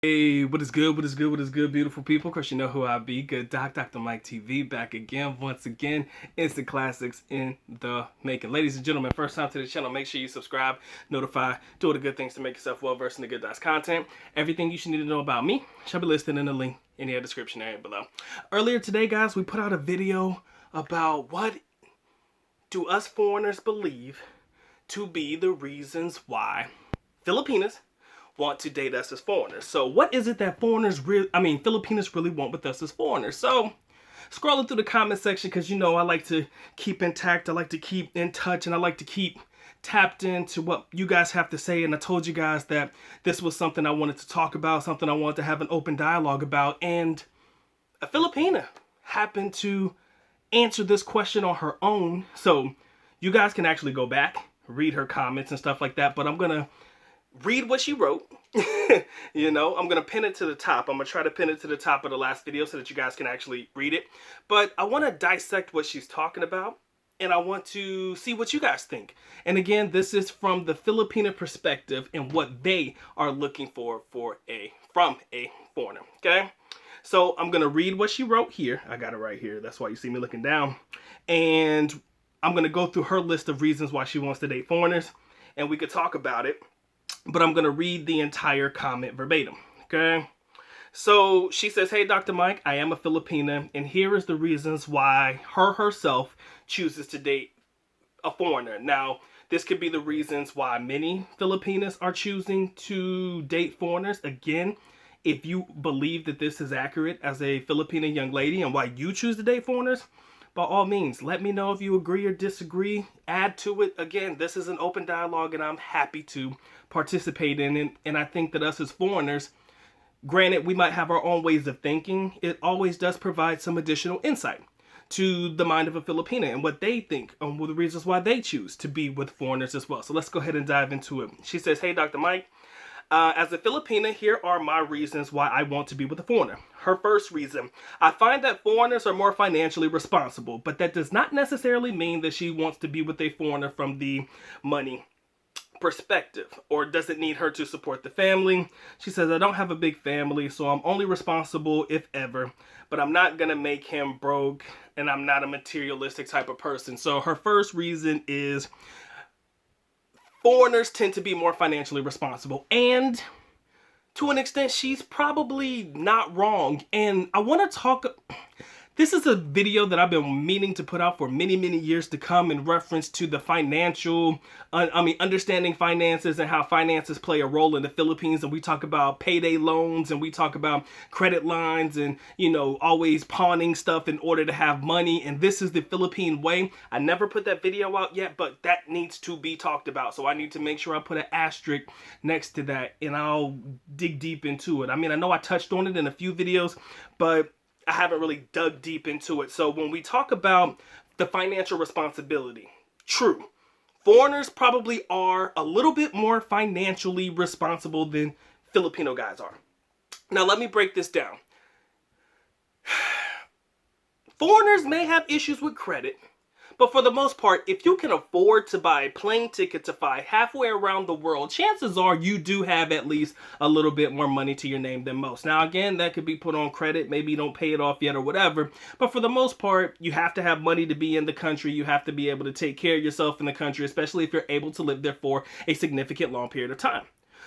Hey, what is good? What is good? What is good, beautiful people? Of course, you know who I be. Good Doc, Dr. Mike TV, back again, once again. Instant classics in the making. Ladies and gentlemen, first time to the channel, make sure you subscribe, notify, do all the good things to make yourself well versed in the Good Doc's content. Everything you should need to know about me shall be listed in the link in the description area below. Earlier today, guys, we put out a video about what do us foreigners believe to be the reasons why Filipinas want to date us as foreigners. So what is it that Filipinos really want with us as foreigners? So scrolling through the comment section, because you know I like to keep intact, I like to keep in touch, and I like to keep tapped into what you guys have to say. And I told you guys that this was something I wanted to talk about, something I wanted to have an open dialogue about. And a Filipina happened to answer this question on her own. So you guys can actually go back, read her comments and stuff like that. But I'm going to read what she wrote. I'm going to pin it to the top. I'm going to try to pin it to the top of the last video so that you guys can actually read it. But I want to dissect what she's talking about, and I want to see what you guys think. And again, this is from the Filipina perspective and what they are looking for from a foreigner. Okay? So I'm going to read what she wrote here. I got it right here. That's why you see me looking down. And I'm going to go through her list of reasons why she wants to date foreigners, and we could talk about it. But I'm going to read the entire comment verbatim, okay? So she says, "Hey, Dr. Mike, I am a Filipina, and here is the reasons why herself chooses to date a foreigner." Now, this could be the reasons why many Filipinas are choosing to date foreigners. Again, if you believe that this is accurate as a Filipina young lady and why you choose to date foreigners, by all means, let me know if you agree or disagree. Add to it. Again, this is an open dialogue, and I'm happy to participate in it. And I think that us as foreigners, granted, we might have our own ways of thinking, it always does provide some additional insight to the mind of a Filipina and what they think and the reasons why they choose to be with foreigners as well. So let's go ahead and dive into it. She says, "Hey, Dr. Mike, as a Filipina, here are my reasons why I want to be with a foreigner." Her first reason: "I find that foreigners are more financially responsible, but that does not necessarily mean that she wants to be with a foreigner from the money perspective, or doesn't need her to support the family. She says, I don't have a big family, so I'm only responsible if ever, but I'm not going to make him broke, and I'm not a materialistic type of person." So her first reason is foreigners tend to be more financially responsible, and to an extent, she's probably not wrong. And I want to talk. This is a video that I've been meaning to put out for many, many years to come in reference to the understanding finances and how finances play a role in the Philippines. And we talk about payday loans, and we talk about credit lines, and, always pawning stuff in order to have money. And this is the Philippine way. I never put that video out yet, but that needs to be talked about. So I need to make sure I put an asterisk next to that, and I'll dig deep into it. I know I touched on it in a few videos, but I haven't really dug deep into it. So when we talk about the financial responsibility, true, foreigners probably are a little bit more financially responsible than Filipino guys are. Now let me break this down. Foreigners may have issues with credit, but for the most part, if you can afford to buy a plane ticket to fly halfway around the world, chances are you do have at least a little bit more money to your name than most. Now, again, that could be put on credit. Maybe you don't pay it off yet or whatever. But for the most part, you have to have money to be in the country. You have to be able to take care of yourself in the country, especially if you're able to live there for a significant long period of time.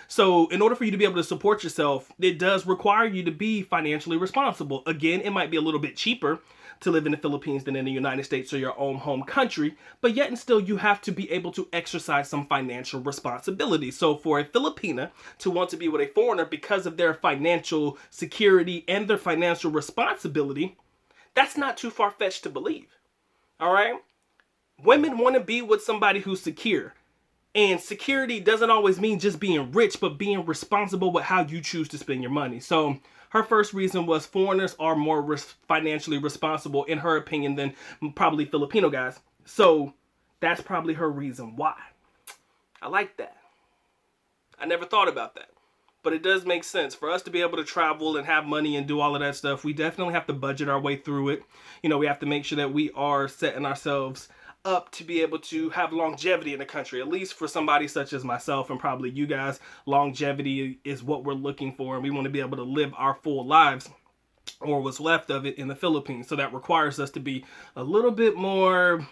So in order for you to be able to support yourself, it does require you to be financially responsible. Again, it might be a little bit cheaper to live in the Philippines than in the United States or your own home country, but yet and still you have to be able to exercise some financial responsibility. So for a Filipina to want to be with a foreigner because of their financial security and their financial responsibility, that's not too far-fetched to believe. All right? Women want to be with somebody who's secure. And security doesn't always mean just being rich, but being responsible with how you choose to spend your money. So her first reason was foreigners are more financially responsible, in her opinion, than probably Filipino guys. So that's probably her reason why. I like that. I never thought about that. But it does make sense. For us to be able to travel and have money and do all of that stuff, we definitely have to budget our way through it. We have to make sure that we are setting ourselves up to be able to have longevity in the country. At least for somebody such as myself and probably you guys, longevity is what we're looking for, and we want to be able to live our full lives, or what's left of it, in the Philippines. So that requires us to be a little bit more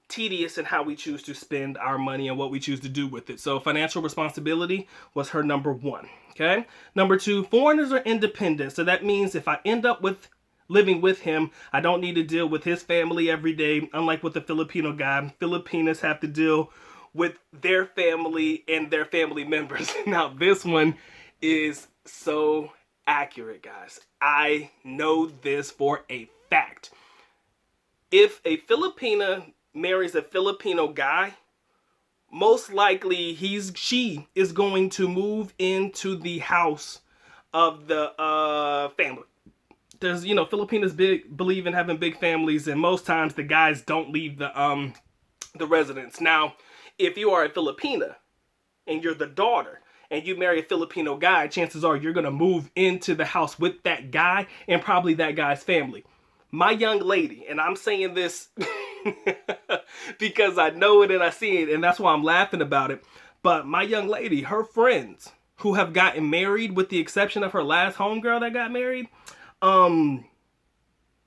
tedious in how we choose to spend our money and what we choose to do with it. So financial responsibility was her number one. Okay. Number two, foreigners are independent. So that means if I end up with living with him, I don't need to deal with his family every day. Unlike with the Filipino guy, Filipinas have to deal with their family and their family members. Now this one is so accurate, guys. I know this for a fact. If a Filipina marries a Filipino guy, most likely she is going to move into the house of the family. There's, Filipinos believe in having big families, and most times the guys don't leave the residence. Now, if you are a Filipina and you're the daughter and you marry a Filipino guy, chances are you're going to move into the house with that guy and probably that guy's family. My young lady, and I'm saying this because I know it and I see it, and that's why I'm laughing about it. But my young lady, her friends who have gotten married, with the exception of her last homegirl that got married,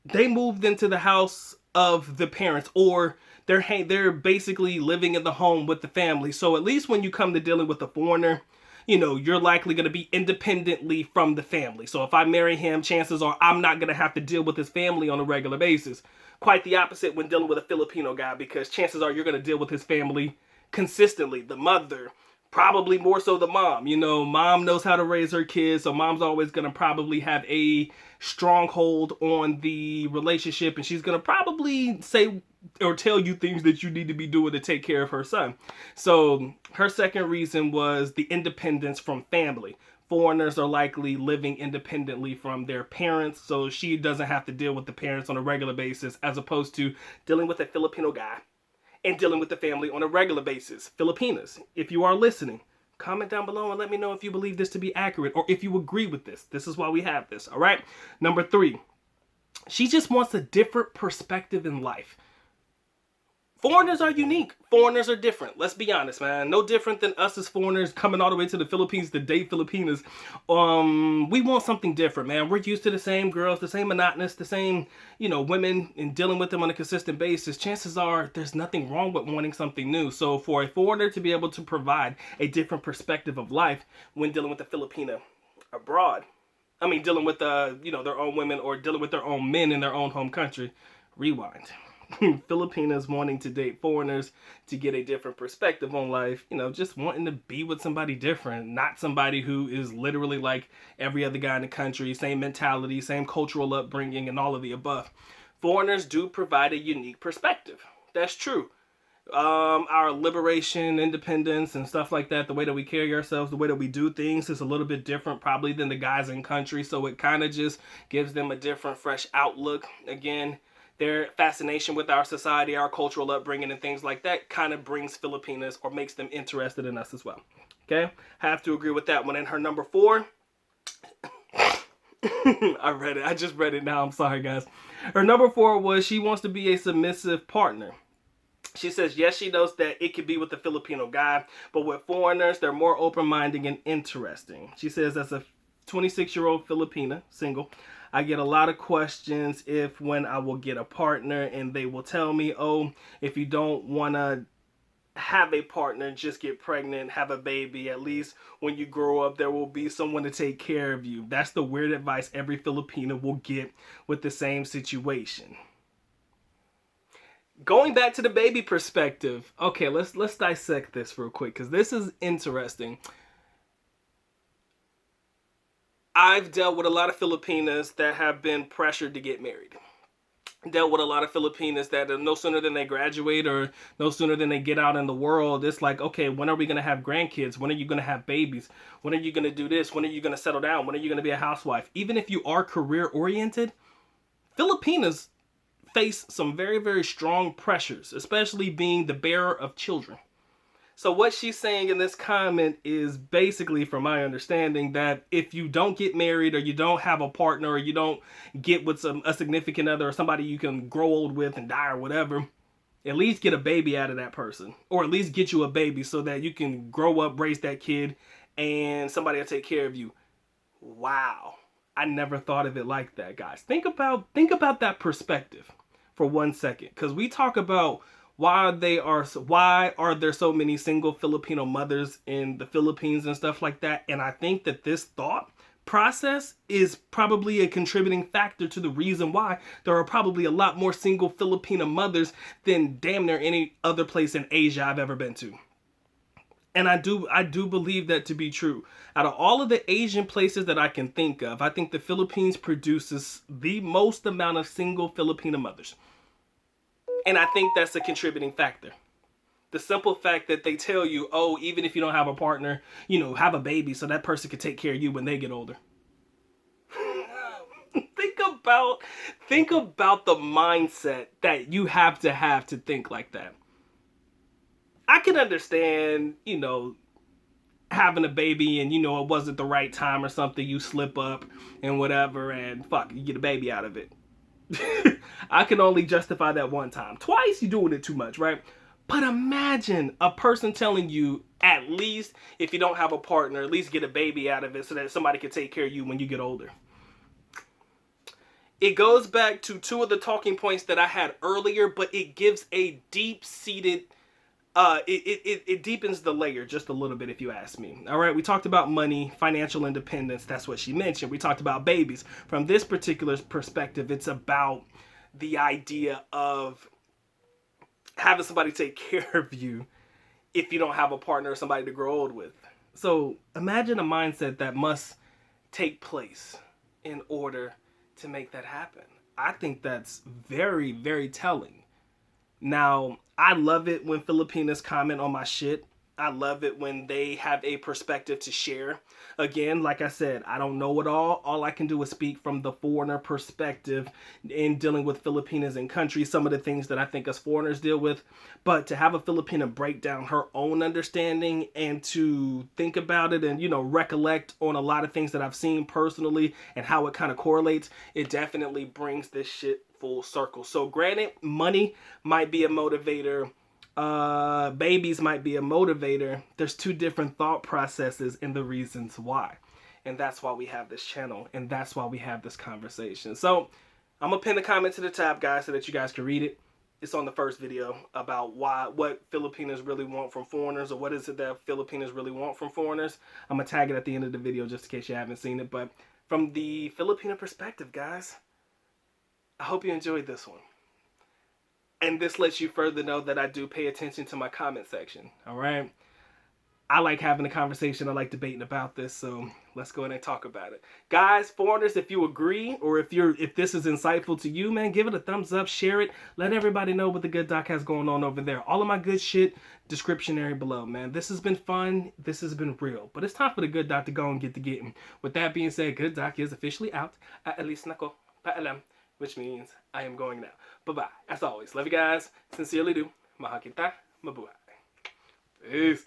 they moved into the house of the parents, or they're basically living in the home with the family. So at least when you come to dealing with a foreigner, you're likely going to be independently from the family. So if I marry him, chances are I'm not going to have to deal with his family on a regular basis. Quite the opposite when dealing with a Filipino guy, because chances are you're going to deal with his family consistently. The mother, probably more so the mom. Mom knows how to raise her kids, so mom's always going to probably have a stronghold on the relationship, and she's going to probably say or tell you things that you need to be doing to take care of her son. So her second reason was the independence from family. Foreigners are likely living independently from their parents, so she doesn't have to deal with the parents on a regular basis, as opposed to dealing with a Filipino guy and dealing with the family on a regular basis. Filipinas, if you are listening, comment down below and let me know if you believe this to be accurate or if you agree with this. This is why we have this, all right? Number three, she just wants a different perspective in life. Foreigners are unique. Foreigners are different. Let's be honest, man. No different than us as foreigners coming all the way to the Philippines to date Filipinas. We want something different, man. We're used to the same girls, the same monotonous, the same, women, and dealing with them on a consistent basis. Chances are there's nothing wrong with wanting something new. So for a foreigner to be able to provide a different perspective of life when dealing with a Filipina abroad, dealing with, their own women, or dealing with their own men in their own home country. Rewind. Filipinas wanting to date foreigners to get a different perspective on life, just wanting to be with somebody different, not somebody who is literally like every other guy in the country, same mentality, same cultural upbringing, and all of the above. Foreigners do provide a unique perspective. That's true. Our liberation, independence, and stuff like that, the way that we carry ourselves, the way that we do things is a little bit different probably than the guys in country, so it kind of just gives them a different, fresh outlook. Again, their fascination with our society, our cultural upbringing, and things like that kind of brings Filipinas, or makes them interested in us as well. Okay? Have to agree with that one. And her number four, I read it. I just read it now. I'm sorry, guys. Her number four was she wants to be a submissive partner. She says, yes, she knows that it could be with the Filipino guy, but with foreigners, they're more open-minded and interesting. She says, as a 26-year-old Filipina, single, I get a lot of questions when I will get a partner, and they will tell me, oh, if you don't want to have a partner, just get pregnant, have a baby. At least when you grow up, there will be someone to take care of you. That's the weird advice every Filipina will get with the same situation. Going back to the baby perspective, okay, let's dissect this real quick, because this is interesting. I've dealt with a lot of Filipinas that have been pressured to get married. Dealt with a lot of Filipinas that no sooner than they graduate or no sooner than they get out in the world, it's like, okay, when are we going to have grandkids? When are you going to have babies? When are you going to do this? When are you going to settle down? When are you going to be a housewife? Even if you are career oriented, Filipinas face some very, very strong pressures, especially being the bearer of children. So what she's saying in this comment is basically, from my understanding, that if you don't get married, or you don't have a partner, or you don't get with a significant other, or somebody you can grow old with and die or whatever, At least get a baby out of that person, or at least get you a baby so that you can grow up, raise that kid, and somebody will take care of you. Wow. I never thought of it like that, guys. Think about that perspective for 1 second, because we talk about why are there so many single Filipino mothers in the Philippines and stuff like that, and I think that this thought process is probably a contributing factor to the reason why there are probably a lot more single Filipino mothers than damn near any other place in Asia I've ever been to. And I do believe that to be true. Out of all of the Asian places that I can think of, I think the Philippines produces the most amount of single Filipino mothers. And I think that's a contributing factor. The simple fact that they tell you, oh, even if you don't have a partner, have a baby so that person can take care of you when they get older. think about the mindset that you have to think like that. I can understand, having a baby and it wasn't the right time or something, you slip up and whatever, and fuck, you get a baby out of it. I can only justify that one time. Twice, you're doing it too much, right? But imagine a person telling you, at least if you don't have a partner, at least get a baby out of it so that somebody can take care of you when you get older. It goes back to two of the talking points that I had earlier, but it gives a deep-seated it deepens the layer just a little bit, if you ask me. All right, we talked about money, financial independence. That's what she mentioned. We talked about babies. From this particular perspective, it's about the idea of having somebody take care of you if you don't have a partner or somebody to grow old with. So imagine a mindset that must take place in order to make that happen. I think that's very, very telling. Now, I love it when Filipinas comment on my shit. I love it when they have a perspective to share. Again, like I said, I don't know it all. All I can do is speak from the foreigner perspective in dealing with Filipinas and countries, some of the things that I think us foreigners deal with. But to have a Filipina break down her own understanding and to think about it and, recollect on a lot of things that I've seen personally and how it kind of correlates, it definitely brings this shit full circle. So granted, money might be a motivator, babies might be a motivator. There's two different thought processes and the reasons why, and that's why we have this channel, and that's why we have this conversation. So I'm gonna pin the comment to the top, guys, so that you guys can read it. It's on the first video about what Filipinos really want from foreigners, or what is it that Filipinos really want from foreigners. I'm gonna tag it at the end of the video just in case you haven't seen it. But from the Filipino perspective, guys, I hope you enjoyed this one. And this lets you further know that I do pay attention to my comment section. All right. I like having a conversation. I like debating about this. So let's go ahead and talk about it. Guys, foreigners, if you agree or if this is insightful to you, man, give it a thumbs up, share it. Let everybody know what the good doc has going on over there. All of my good shit, description area below, man. This has been fun. This has been real. But it's time for the good doc to go and get to getting. With that being said, good doc is officially out. At least nako paalam, which means I am going now. Bye-bye. As always, love you guys. Sincerely do. Mahal kita. Mabuhay. Peace.